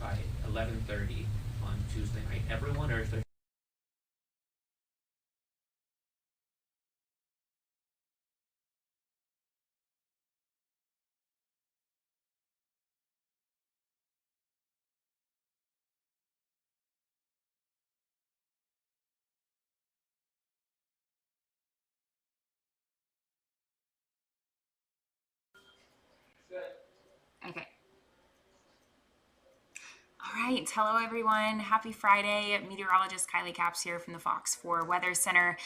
by 11:30 on Tuesday night. Everyone, or if there's Okay. All right. Hello, everyone. Happy Friday. Meteorologist Kylie Capps here from the Fox 4 Weather Center.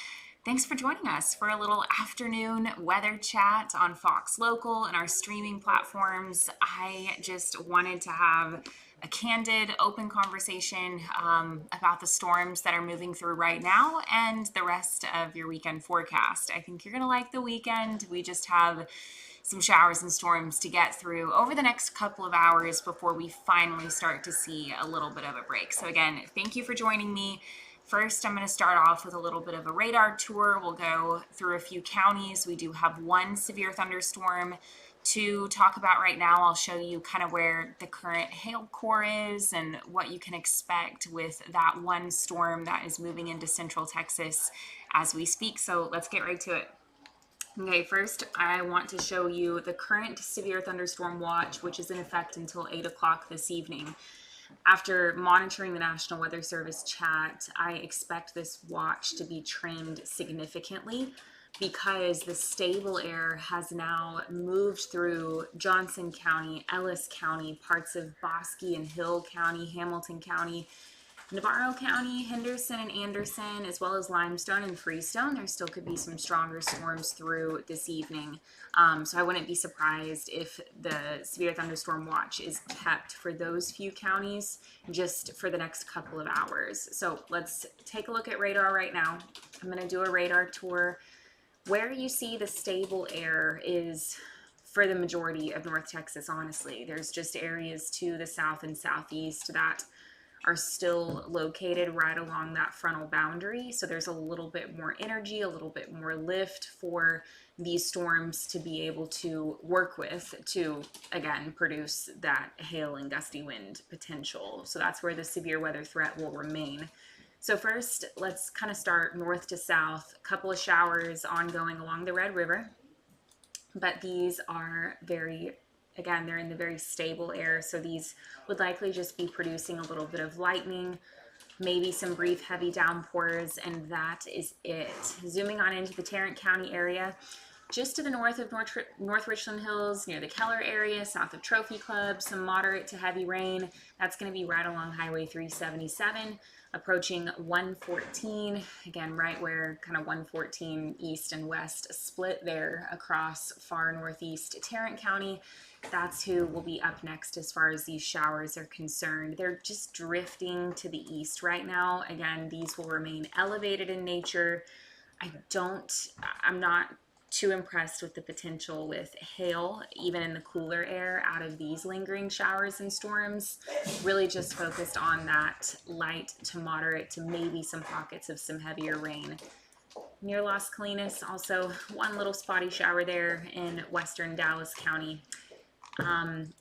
Thanks for joining us for a little afternoon weather chat on Fox Local and our streaming platforms. I just wanted to have a candid, open conversation about the storms that are moving through right now and the rest of your weekend forecast. I think you're going to like the weekend. We just have some showers and storms to get through over the next couple of hours before we finally start to see a little bit of a break. So again, thank you for joining me. First, I'm going to start off with a little bit of a radar tour. We'll go through a few counties. We do have one severe thunderstorm to talk about right now. I'll show you kind of where the current hail core is and what you can expect with that one storm that is moving into central Texas as we speak. So let's get right to it. Okay, first I want to show you the current severe thunderstorm watch, which is in effect until 8 o'clock this evening. After monitoring the National Weather Service chat, I expect this watch to be trimmed significantly because the stable air has now moved through Johnson County, Ellis County, parts of Bosque and Hill County, Hamilton County, Navarro County, Henderson and Anderson, as well as Limestone and Freestone. There still could be some stronger storms through this evening. So I wouldn't be surprised if the severe thunderstorm watch is kept for those few counties just for the next couple of hours. So let's take a look at radar right now. I'm going to do a radar tour. Where you see the stable air is for the majority of North Texas, honestly. There's just areas to the south and southeast that are still located right along that frontal boundary. So there's a little bit more energy, a little bit more lift for these storms to be able to work with to, again, produce that hail and gusty wind potential. So that's where the severe weather threat will remain. So first, let's kind of start north to south. A couple of showers ongoing along the Red River, but these are again, they're in the very stable air, so these would likely just be producing a little bit of lightning, maybe some brief heavy downpours, and that is it. Zooming on into the Tarrant County area, just to the north of North Richland Hills, near the Keller area, south of Trophy Club, some moderate to heavy rain. That's going to be right along Highway 377, approaching 114. Again, right where kind of 114 east and west split there across far northeast Tarrant County. That's who will be up next as far as these showers are concerned. They're just drifting to the east right now. Again, these will remain elevated in nature. I'm not too impressed with the potential with hail, even in the cooler air, out of these lingering showers and storms. Really just focused on that light to moderate to maybe some pockets of some heavier rain. Near Las Colinas, also one little spotty shower there in western Dallas County.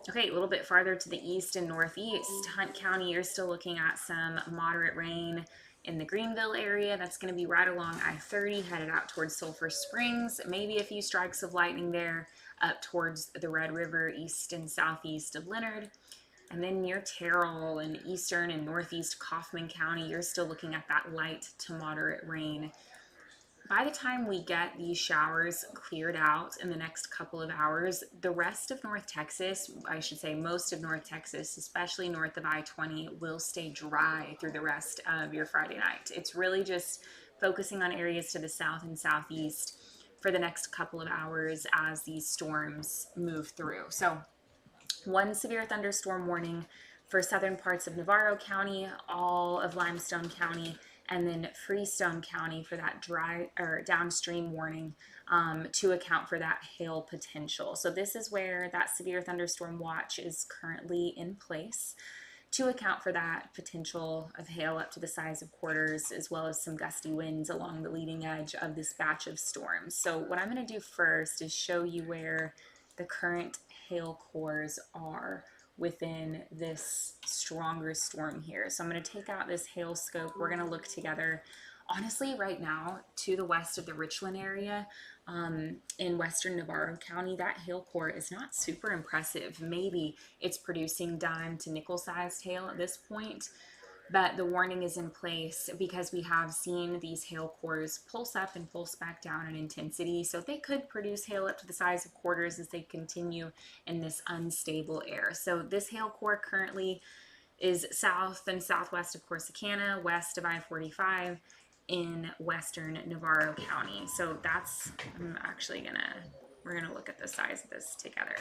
Okay, a little bit farther to the east and northeast, Hunt County, you're still looking at some moderate rain in the Greenville area. That's going to be right along I-30, headed out towards Sulphur Springs. Maybe a few strikes of lightning there up towards the Red River, east and southeast of Leonard. And then near Terrell and eastern and northeast Kaufman County, you're still looking at that light to moderate rain. By the time we get these showers cleared out in the next couple of hours, the rest of North Texas, I should say most of North Texas, especially north of I-20, will stay dry through the rest of your Friday night. It's really just focusing on areas to the south and southeast for the next couple of hours as these storms move through. So one severe thunderstorm warning for southern parts of Navarro County, all of Limestone County, and then Freestone County for that dry or downstream warning to account for that hail potential. So this is where that severe thunderstorm watch is currently in place to account for that potential of hail up to the size of quarters, as well as some gusty winds along the leading edge of this batch of storms. So what I'm going to do first is show you where the current hail cores are within this stronger storm here. So I'm going to take out this hail scope. We're going to look together. Honestly, right now, to the west of the Richland area, in western Navarro County, that hail core is not super impressive. Maybe it's producing dime to nickel sized hail at this point, but the warning is in place because we have seen these hail cores pulse up and pulse back down in intensity. So they could produce hail up to the size of quarters as they continue in this unstable air. So this hail core currently is south and southwest of Corsicana, west of I-45 in western Navarro County. So that's, we're gonna look at the size of this together.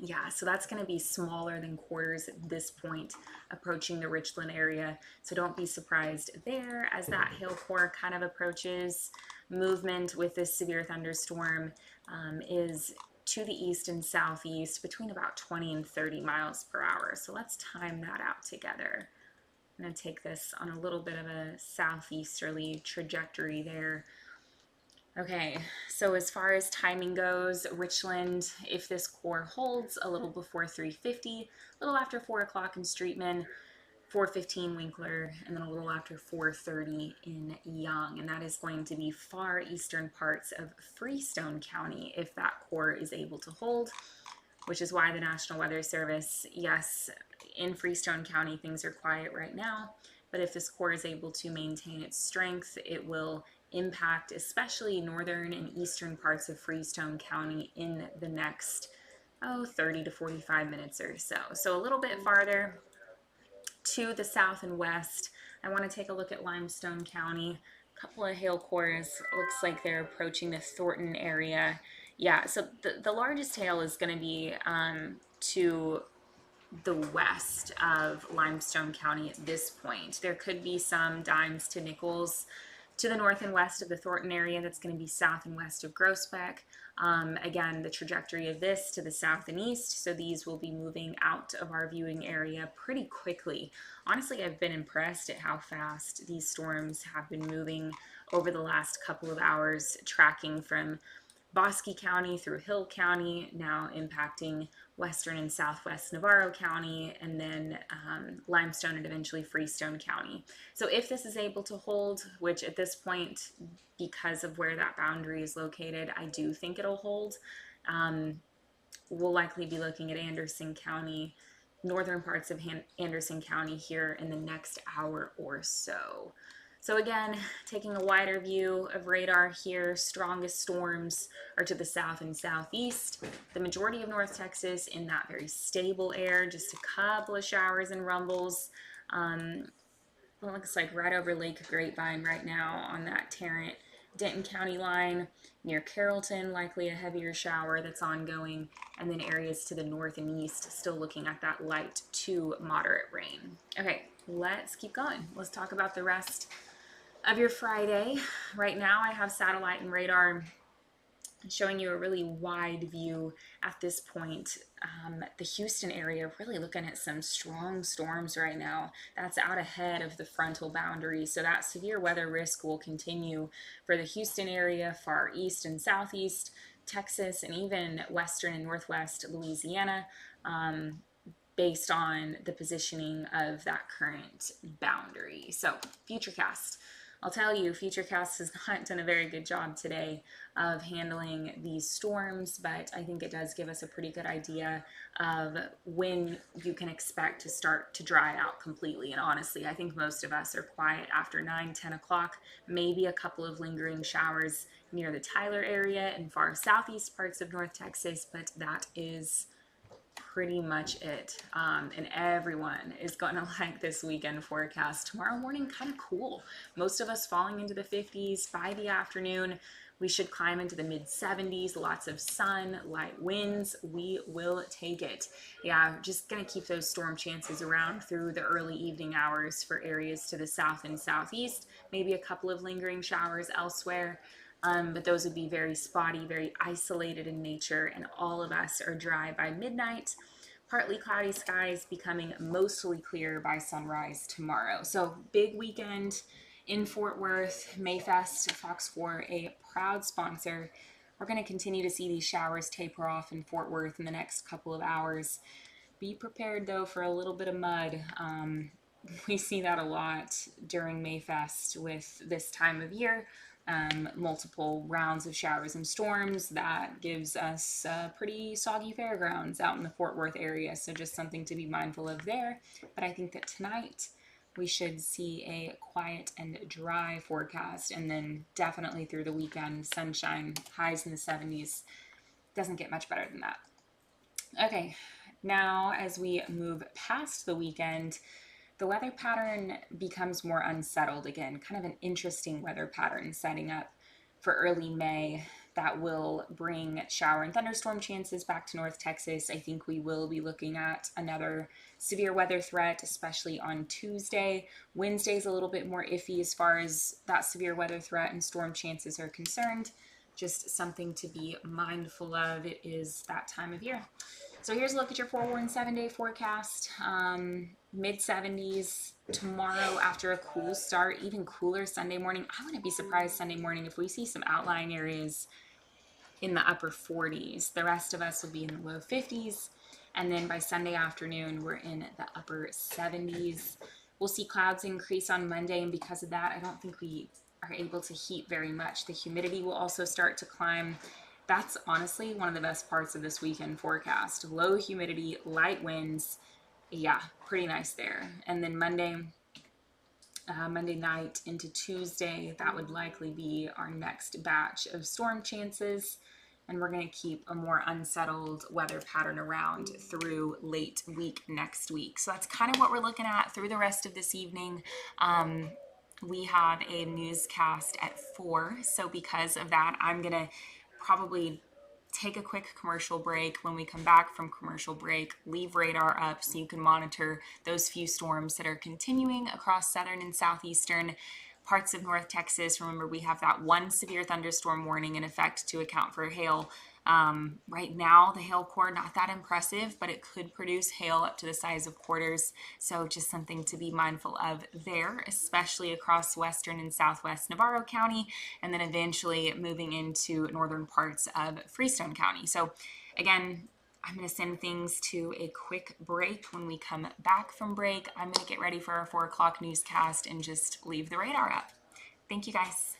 Yeah, so that's going to be smaller than quarters at this point, approaching the Richland area. So don't be surprised there as that hail core kind of approaches. Movement with this severe thunderstorm is to the east and southeast between about 20 and 30 miles per hour. So let's time that out together. I'm going to take this on a little bit of a southeasterly trajectory there. Okay, so as far as timing goes, Richland, if this core holds, a little before 3:50, a little after 4 o'clock in Streetman, 4:15 Winkler, and then a little after 4:30 in Young. And that is going to be far eastern parts of Freestone County if that core is able to hold, which is why the National Weather Service, yes, in Freestone County, things are quiet right now, but if this core is able to maintain its strength, it will impact especially northern and eastern parts of Freestone County in the next 30 to 45 minutes or so. So a little bit farther to the south and west, I want to take a look at Limestone County. A couple of hail cores, looks like they're approaching the Thornton area. Yeah, so the largest hail is going to be to the west of Limestone County at this point. There could be some dimes to nickels to the north and west of the Thornton area. That's going to be south and west of Groesbeck. Again, the trajectory of this to the south and east, so these will be moving out of our viewing area pretty quickly. Honestly, I've been impressed at how fast these storms have been moving over the last couple of hours, tracking from Bosque County through Hill County, now impacting western and southwest Navarro County, and then Limestone and eventually Freestone County. So if this is able to hold, which at this point, because of where that boundary is located, I do think it'll hold, we'll likely be looking at Anderson County, northern parts of Anderson County here in the next hour or so. So again, taking a wider view of radar here, strongest storms are to the south and southeast. The majority of North Texas in that very stable air, just a couple of showers and rumbles. It looks like right over Lake Grapevine right now on that Tarrant Denton County line. Near Carrollton, likely a heavier shower that's ongoing. And then areas to the north and east, still looking at that light to moderate rain. Okay, let's keep going. Let's talk about the rest of your Friday. Right now I have satellite and radar showing you a really wide view at this point. The Houston area, really looking at some strong storms right now. That's out ahead of the frontal boundary, so that severe weather risk will continue for the Houston area, far east and southeast, Texas, and even western and northwest Louisiana, based on the positioning of that current boundary. So, Futurecast. I'll tell you, Futurecast has not done a very good job today of handling these storms, but I think it does give us a pretty good idea of when you can expect to start to dry out completely. And honestly, I think most of us are quiet after 9, 10 o'clock, maybe a couple of lingering showers near the Tyler area and far southeast parts of North Texas, but that is pretty much it. And everyone is going to like this weekend forecast. Tomorrow morning, kind of cool. Most of us falling into the 50s. By the afternoon, we should climb into the mid 70s. Lots of sun, light winds. We will take it. Yeah, just going to keep those storm chances around through the early evening hours for areas to the south and southeast. Maybe a couple of lingering showers elsewhere. But those would be very spotty, very isolated in nature, and all of us are dry by midnight. Partly cloudy skies becoming mostly clear by sunrise tomorrow. So big weekend in Fort Worth. Mayfest, Fox 4, a proud sponsor. We're going to continue to see these showers taper off in Fort Worth in the next couple of hours. Be prepared though for a little bit of mud. We see that a lot during Mayfest with this time of year. Multiple rounds of showers and storms that gives us pretty soggy fairgrounds out in the Fort Worth area. So just something to be mindful of there. But I think that tonight we should see a quiet and dry forecast, and then definitely through the weekend, sunshine, highs in the 70s. Doesn't get much better than that. Okay, now as we move past the weekend, the weather pattern becomes more unsettled again, kind of an interesting weather pattern setting up for early May that will bring shower and thunderstorm chances back to North Texas. I think we will be looking at another severe weather threat, especially on Tuesday. Wednesday's a little bit more iffy as far as that severe weather threat and storm chances are concerned. Just something to be mindful of. It is that time of year. So here's a look at your forewarned 7-day forecast. Mid 70s tomorrow after a cool start, even cooler Sunday morning. I wouldn't be surprised Sunday morning if we see some outlying areas in the upper 40s. The rest of us will be in the low 50s. And then by Sunday afternoon, we're in the upper 70s. We'll see clouds increase on Monday, and because of that, I don't think we are able to heat very much. The humidity will also start to climb. That's honestly one of the best parts of this weekend forecast. Low humidity, light winds. Yeah, pretty nice there. And then Monday night into Tuesday, that would likely be our next batch of storm chances. And we're going to keep a more unsettled weather pattern around through late week next week. So that's kind of what we're looking at through the rest of this evening. We have a newscast at 4. So because of that, I'm going to probably take a quick commercial break. When we come back from commercial break, leave radar up so you can monitor those few storms that are continuing across southern and southeastern parts of North Texas. Remember, we have that one severe thunderstorm warning in effect to account for hail. Right now, the hail core, not that impressive, but it could produce hail up to the size of quarters. So just something to be mindful of there, especially across western and southwest Navarro County, and then eventually moving into northern parts of Freestone County. So again, I'm going to send things to a quick break. When we come back from break, I'm going to get ready for our 4 o'clock newscast and just leave the radar up. Thank you, guys.